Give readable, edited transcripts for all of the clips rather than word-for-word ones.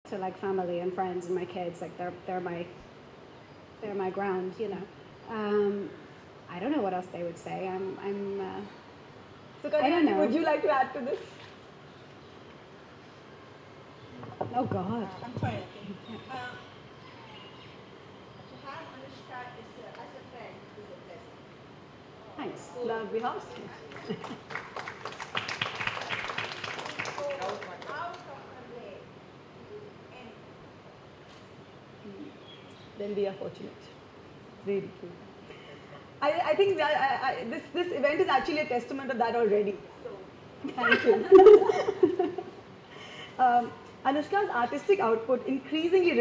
to like family and friends and my kids. Like they're my ground, you know. I don't know what else they would say. So, I don't know. would you like to add to this? Oh God. I'm fine, I think. To have Anoushka as a friend is a blessing. Thanks. That would be house. Out of her way to do anything. Then we are fortunate. Really true. I think that, this event is actually a testament of that already. So, thank you. Anoushka's artistic output increasingly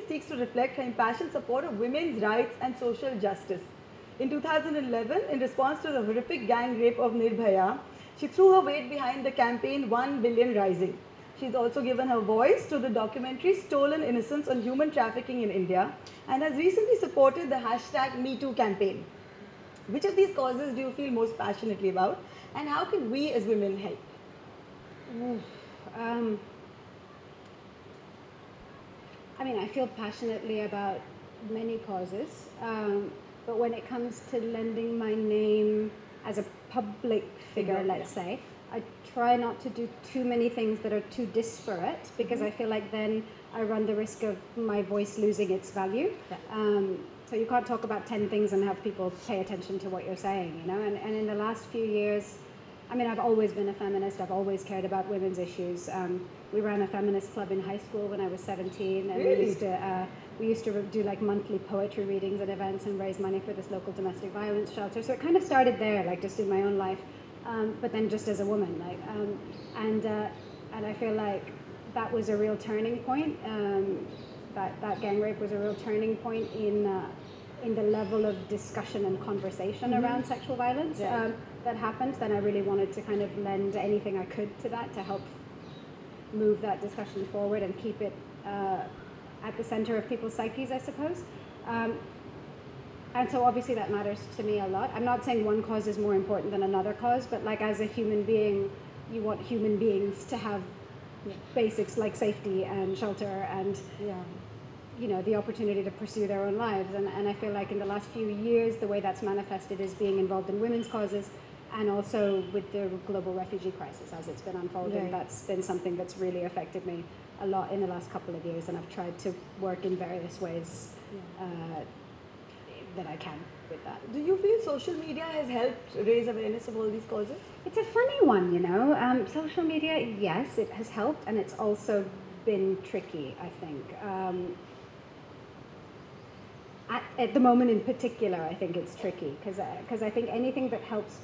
seeks to reflect her impassioned support of women's rights and social justice. In 2011, in response to the horrific gang rape of Nirbhaya, she threw her weight behind the campaign 1 Billion Rising. She's also given her voice to the documentary Stolen Innocence on human trafficking in India and has recently supported the hashtag #MeToo campaign. Which of these causes do you feel most passionately about, and how can we as women help? I mean, I feel passionately about many causes, but when it comes to lending my name as a public figure, let's say, I try not to do too many things that are too disparate because I feel like then I run the risk of my voice losing its value. So you can't talk about 10 things and have people pay attention to what you're saying, you know? And in the last few years, I mean, I've always been a feminist. I've always cared about women's issues. We ran a feminist club in high school when I was 17, and Really? we used to do like monthly poetry readings and events and raise money for this local domestic violence shelter. So it kind of started there, like just in my own life, but then just as a woman, like, and I feel like that was a real turning point. That gang rape was a real turning point in the level of discussion and conversation around sexual violence that happened. Then I really wanted to kind of lend anything I could to that to help move that discussion forward and keep it at the center of people's psyches, I suppose. And so obviously that matters to me a lot. I'm not saying one cause is more important than another cause, but like as a human being, you want human beings to have basics like safety and shelter and you know, the opportunity to pursue their own lives. And I feel like in the last few years, the way that's manifested is being involved in women's causes and also with the global refugee crisis as it's been unfolding. That's been something that's really affected me a lot in the last couple of years, and I've tried to work in various ways that I can with that. Do you feel social media has helped raise awareness of all these causes? It's a funny one, you know. Social media, yes, it has helped, and it's also been tricky, I think. At the moment in particular, I think it's tricky because I think anything that helps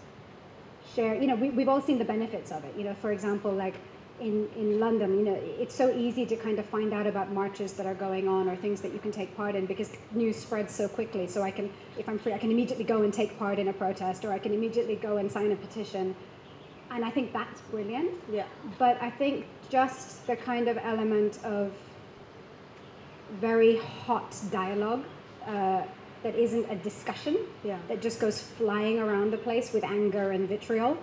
share, you know, we've all seen the benefits of it. You know, for example, like in London, you know, it's so easy to kind of find out about marches that are going on or things that you can take part in because news spreads so quickly. So if I'm free, I can immediately go and take part in a protest, or I can immediately go and sign a petition. And I think that's brilliant. Yeah. But I think just the kind of element of very hot dialogue that isn't a discussion, that just goes flying around the place with anger and vitriol,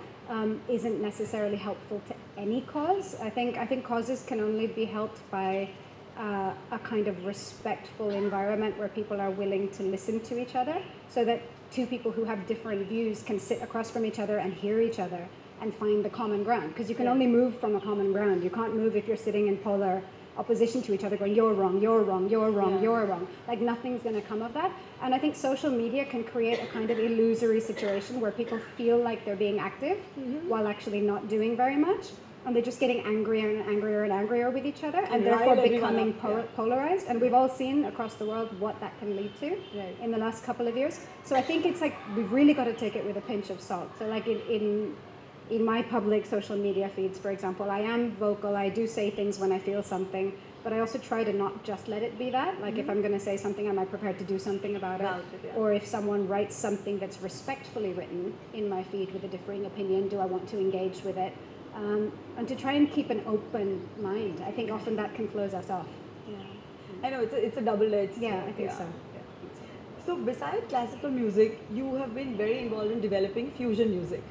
isn't necessarily helpful to any cause. I think causes can only be helped by a kind of respectful environment where people are willing to listen to each other, so that two people who have different views can sit across from each other and hear each other and find the common ground. Because you can only move from a common ground. You can't move if you're sitting in polar opposition to each other going, you're wrong, you're wrong, you're wrong, you're wrong. Like nothing's going to come of that. And I think social media can create a kind of illusory situation where people feel like they're being active while actually not doing very much. And they're just getting angrier and angrier and angrier with each other, and therefore becoming polarized. And we've all seen across the world what that can lead to in the last couple of years. So I think it's like we've really got to take it with a pinch of salt. So like in my public social media feeds, for example, I am vocal. I do say things when I feel something, but I also try to not just let it be that. Like if I'm going to say something, am I prepared to do something about it? Or if someone writes something that's respectfully written in my feed with a differing opinion, do I want to engage with it? And to try and keep an open mind. I think often that can close us off. I know, it's a double-edged. Yeah, I think so. So besides classical music, you have been very involved in developing fusion music.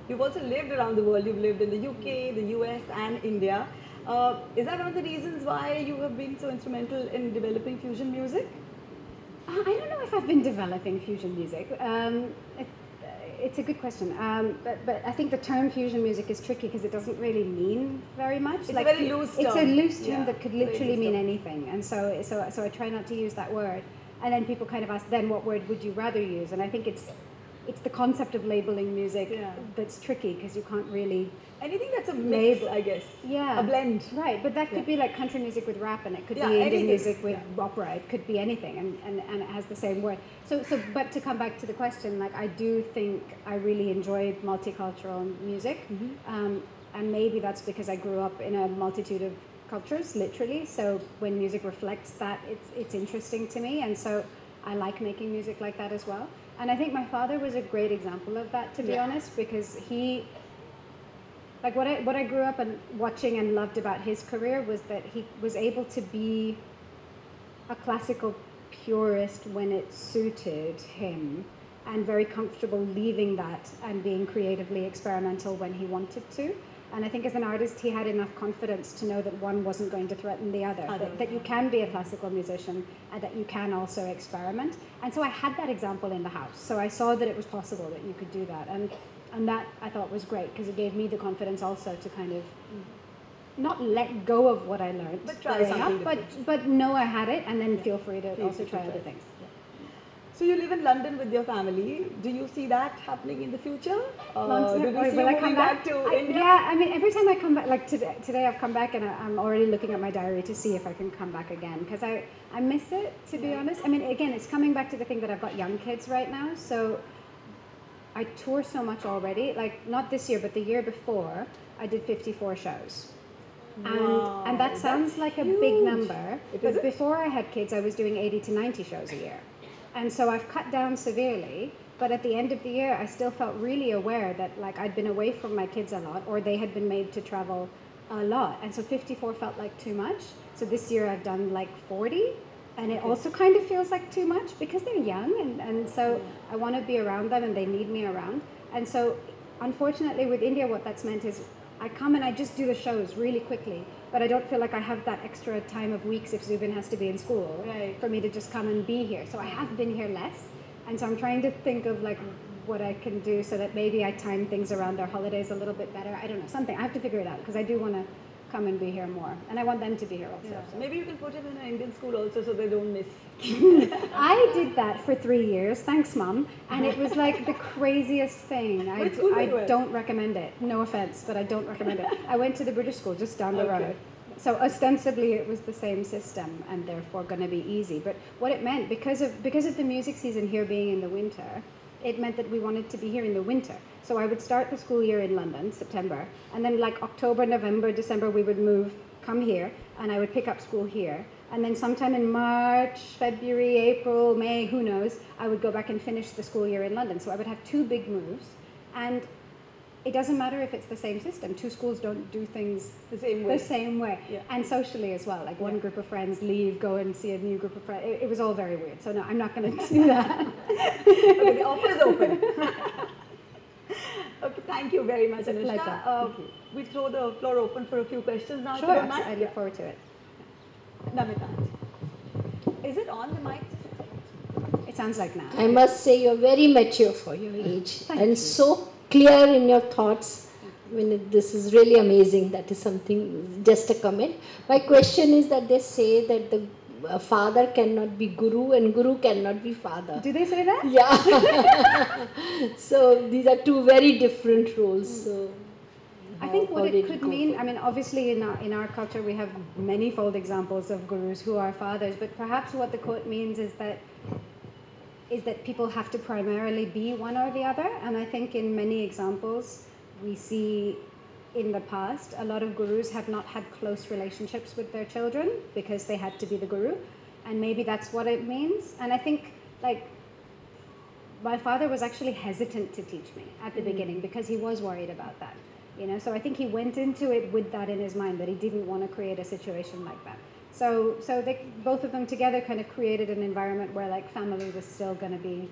You've also lived around the world. You've lived in the UK, the US and India. Is that one of the reasons why you have been so instrumental in developing fusion music? I don't know if I've been developing fusion music. It's a good question. But I think the term fusion music is tricky because it doesn't really mean very much. It's a very loose term. It's a loose term Yeah, that could very literally loose mean term. anything. And so I try not to use that word. And then people kind of ask, then what word would you rather use? And I think it's the concept of labeling music Yeah. that's tricky because you can't really Anything that's a mix, label. I guess. Yeah. A blend. Right, but that could be like country music with rap, and it could Yeah, be Indian anything. music with Yeah. opera. It could be anything, and it has the same word. So, but to come back to the question, like I do think I really enjoy multicultural music, and maybe that's because I grew up in a multitude of cultures, literally. So when music reflects that, it's interesting to me, and so I like making music like that as well. And I think my father was a great example of that, to be honest, because he. Like what I grew up and watching and loved about his career was that he was able to be a classical purist when it suited him, and very comfortable leaving that and being creatively experimental when he wanted to. And I think as an artist, he had enough confidence to know that one wasn't going to threaten the other, that you can be a classical musician and that you can also experiment. And so I had that example in the house. So I saw that it was possible that you could do that. And that I thought was great because it gave me the confidence also to kind of not let go of what I learned, But try growing something up, different. but know I had it, and then feel free to Feel also free to try try other it. things. So you live in London with your family. Do you see that happening in the future? Long Do we or see will you I moving come back to I- India? Yeah, I mean, every time I come back, like today I've come back and I'm already looking at my diary to see if I can come back again because I miss it, to be honest. I mean, again, it's coming back to the thing that I've got young kids right now, so I tour so much already. Like not this year, but the year before, I did 54 shows. Wow, And that sounds that's like a big huge. number, It but is it? before I had kids, I was doing 80 to 90 shows a year. And so I've cut down severely, but at the end of the year, I still felt really aware that like I'd been away from my kids a lot, or they had been made to travel a lot. And so 54 felt like too much. So this year I've done like 40, and it also kind of feels like too much because they're young, and so I want to be around them and they need me around. And so unfortunately with India, what that's meant is I come and I just do the shows really quickly, but I don't feel like I have that extra time of weeks if Zubin has to be in school for me to just come and be here. So I have been here less, and so I'm trying to think of like what I can do so that maybe I time things around their holidays a little bit better. I don't know, something. I have to figure it out because I do want to come and be here more, and I want them to be here also. Yeah. So. Maybe you can put him in an Indian school also so they don't miss. I did that for 3 years, thanks Mum, and it was like the craziest thing. Which school I you went? don't recommend it, no offense, but I don't recommend it. I went to the British school just down the Okay. road. So ostensibly it was the same system and therefore going to be easy. But what it meant, because of the music season here being in the winter, it meant that we wanted to be here in the winter. So I would start the school year in London, September, and then like October, November, December, we would come here, and I would pick up school here. And then sometime in March, February, April, May, who knows, I would go back and finish the school year in London. So I would have 2 big moves, and it doesn't matter if it's the same system. 2 schools don't do things The same way. Yeah. And socially as well. Like one group of friends leave, go and see a new group of friends. It was all very weird. So no, I'm not going to do that. Okay, the offer is open. Okay, thank you very much, It's a Anoushka. pleasure. Thank you. We throw the floor open for a few questions now. Sure, if you don't mind. I look forward to it. Namita. Is it on the mic? It sounds like now. I must say you're very mature for your age Thank and you. so clear in your thoughts. I mean, this is really amazing. That is something, just a comment. My question is that they say that the father cannot be guru and guru cannot be father. Do they say that? Yeah. So these are 2 very different roles. So I think how what did it could go mean, for I mean, obviously in our culture we have manyfold examples of gurus who are fathers, but perhaps what the quote means is that people have to primarily be one or the other. And I think in many examples we see in the past, a lot of gurus have not had close relationships with their children because they had to be the guru. And maybe that's what it means. And I think, like, my father was actually hesitant to teach me at the beginning because he was worried about that. You know, so I think he went into it with that in his mind, that he didn't want to create a situation like that. So they, both of them together kind of created an environment where like family was still going to be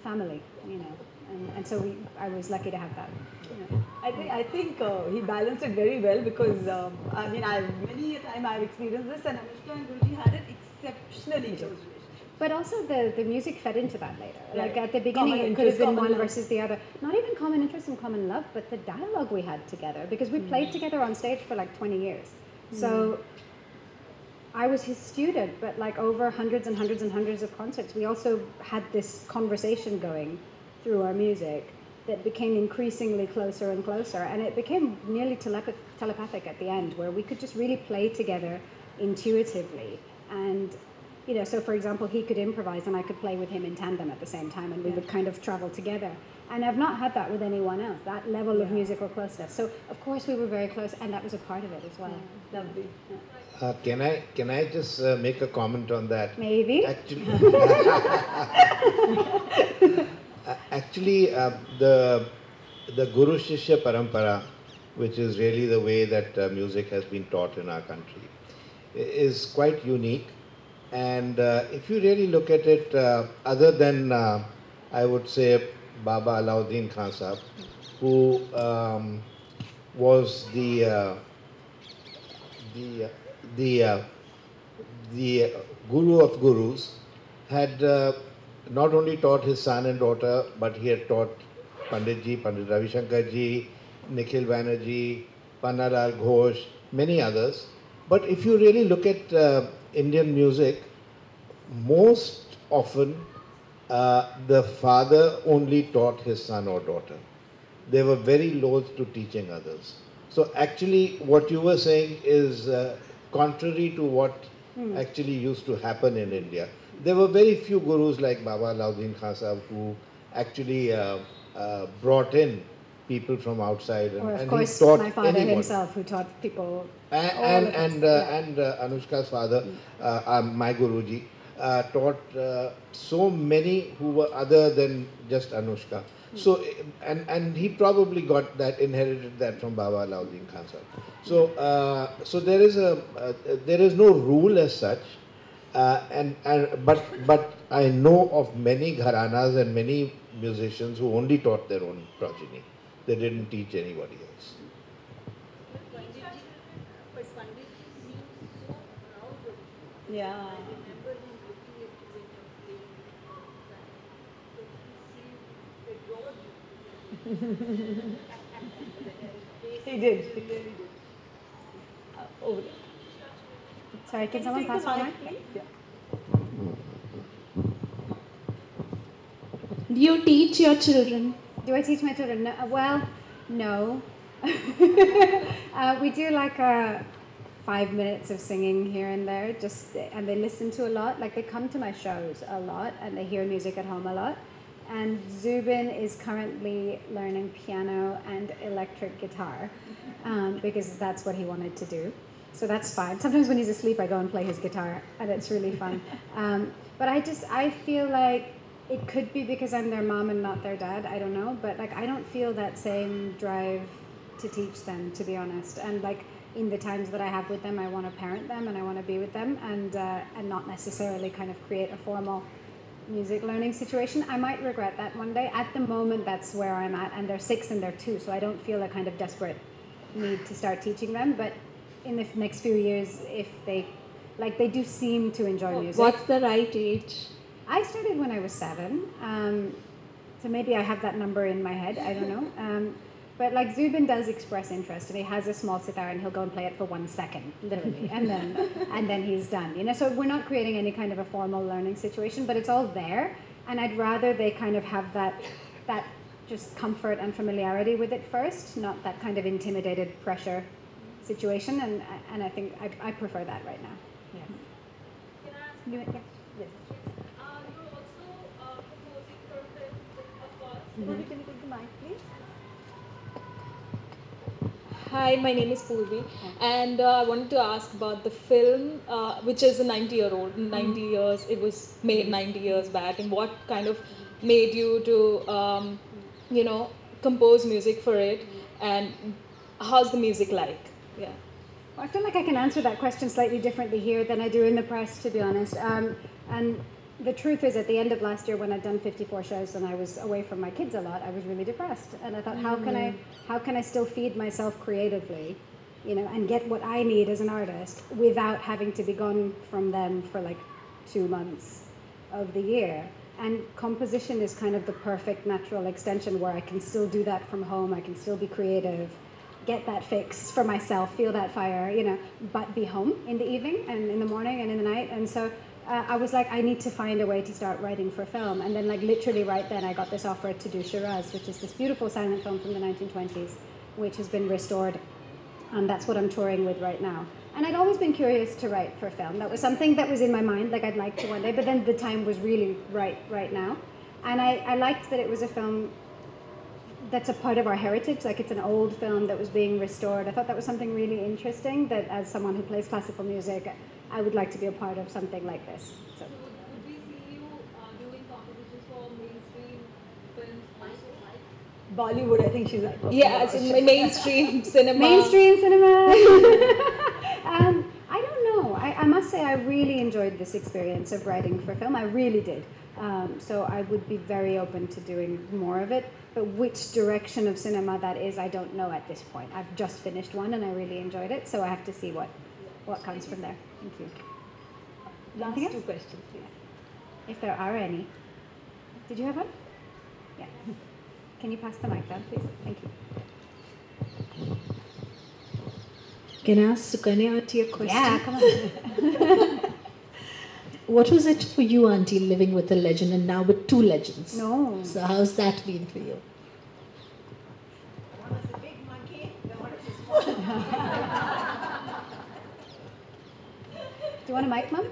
family, you know. And so I was lucky to have that. You know. I think he balanced it very well because I mean many a time I've experienced this, and Anushka and Guruji had an exceptionally close relationship. But also the music fed into that later. Like Right. at the beginning, Common it could have interest, been common one love. versus the other. Not even common interest and common love, but the dialogue we had together because we played together on stage for like 20 years. So I was his student, but like over hundreds and hundreds and hundreds of concerts, we also had this conversation going through our music that became increasingly closer and closer, and it became nearly telepathic at the end, where we could just really play together intuitively. And so for example, he could improvise and I could play with him in tandem at the same time, and we would kind of travel together. And I've not had that with anyone else, that level of musical closeness. So of course we were very close, and that was a part of it as well. Lovely. Can I just make a comment on that? Maybe. Actually, the Guru Shishya Parampara, which is really the way that music has been taught in our country, is quite unique. And if you really look at it, other than I would say Baba Alauddin Khan Sahab, who was the the uh, the guru of gurus, had not only taught his son and daughter, but he had taught Pandit Ravi Shankar ji, Nikhil Banerjee, Pannalal Ghosh, many others. But if you really look at Indian music, most often the father only taught his son or daughter. They were very loath to teaching others. So actually what you were saying is contrary to what actually used to happen in India. There were very few gurus like Baba Alauddin Khan Sahab who actually brought in people from outside, Or of and course he taught my father anyone. himself, who taught people And Anushka's father, my Guruji, taught so many who were other than just Anushka. So and he probably got that, inherited that from Baba Alauddin Khan Sahib. So there is no rule as such, but I know of many gharanas and many musicians who only taught their own progeny. They didn't teach anybody else. But Panditji seemed so proud of you. Yeah. I remember him looking at you when you're playing all the time. But he seemed adored you. He did. He really did. Over there. Sorry, can someone Take the pass my mic? please? Yeah. Do you teach your children? Do I teach my children? No, well, no. We do like 5 minutes of singing here and there, and they listen to a lot. Like they come to my shows a lot, and they hear music at home a lot. And Zubin is currently learning piano and electric guitar because that's what he wanted to do. So that's fine. Sometimes when he's asleep, I go and play his guitar, and it's really fun. But I feel like it could be because I'm their mom and not their dad. I don't know, but like I don't feel that same drive to teach them, to be honest. And like in the times that I have with them, I want to parent them and I want to be with them, and not necessarily kind of create a formal music learning situation. I might regret that one day. At the moment, that's where I'm at, and they're 6 and they're 2, so I don't feel a kind of desperate need to start teaching them. But in the next few years, if they do seem to enjoy music. What's the right age? I started when I was 7, so maybe I have that number in my head. I don't know. But like Zubin does express interest, and he has a small sitar, and he'll go and play it for 1 second, literally, and then he's done. So we're not creating any kind of a formal learning situation, but it's all there, and I'd rather they kind of have that just comfort and familiarity with it first, not that kind of intimidated pressure situation, and I think I prefer that right now. Yeah. Can I ask You- yeah. Yes. you're also composing for film, of course. Can you take the mic, please? Hi, my name is Purvi, and I wanted to ask about the film, which is a 90-year-old. 90 years, it was made 90 years back, and what kind of made you to, compose music for it, and how's the music like? Yeah. Well, I feel like I can answer that question slightly differently here than I do in the press, to be honest. And the truth is, at the end of last year, when I'd done 54 shows and I was away from my kids a lot, I was really depressed. And I thought, how can I still feed myself creatively, and get what I need as an artist without having to be gone from them for like 2 months of the year? And composition is kind of the perfect natural extension where I can still do that from home. I can still be creative, get that fix for myself, feel that fire, but be home in the evening and in the morning and in the night. And so I was like, I need to find a way to start writing for film. And then like literally right then I got this offer to do Shiraz, which is this beautiful silent film from the 1920s, which has been restored. And that's what I'm touring with right now. And I'd always been curious to write for film. That was something that was in my mind, like I'd like to one day, but then the time was really right now. And I liked that it was a film that's a part of our heritage, like it's an old film that was being restored. I thought that was something really interesting, that as someone who plays classical music, I would like to be a part of something like this. So. Would we see you doing compositions for mainstream films also? Bollywood, I think she's like. Yeah, it's in mainstream cinema. Mainstream cinema. I don't know. I must say I really enjoyed this experience of writing for film. I really did. So I would be very open to doing more of it. But which direction of cinema that is, I don't know at this point. I've just finished one and I really enjoyed it. So I have to see what comes from there. Thank you. Last Anything else? 2 questions, please. If there are any. Did you have one? Yeah. Can you pass the mic down, please? Thank you. Can I ask Sukanya Auntie a question? Yeah, come on. What was it for you, Auntie, living with a legend and now with 2 legends? No. So how's that been for you? One is a big monkey, the one is a small monkey. Do you want a mic, Mum?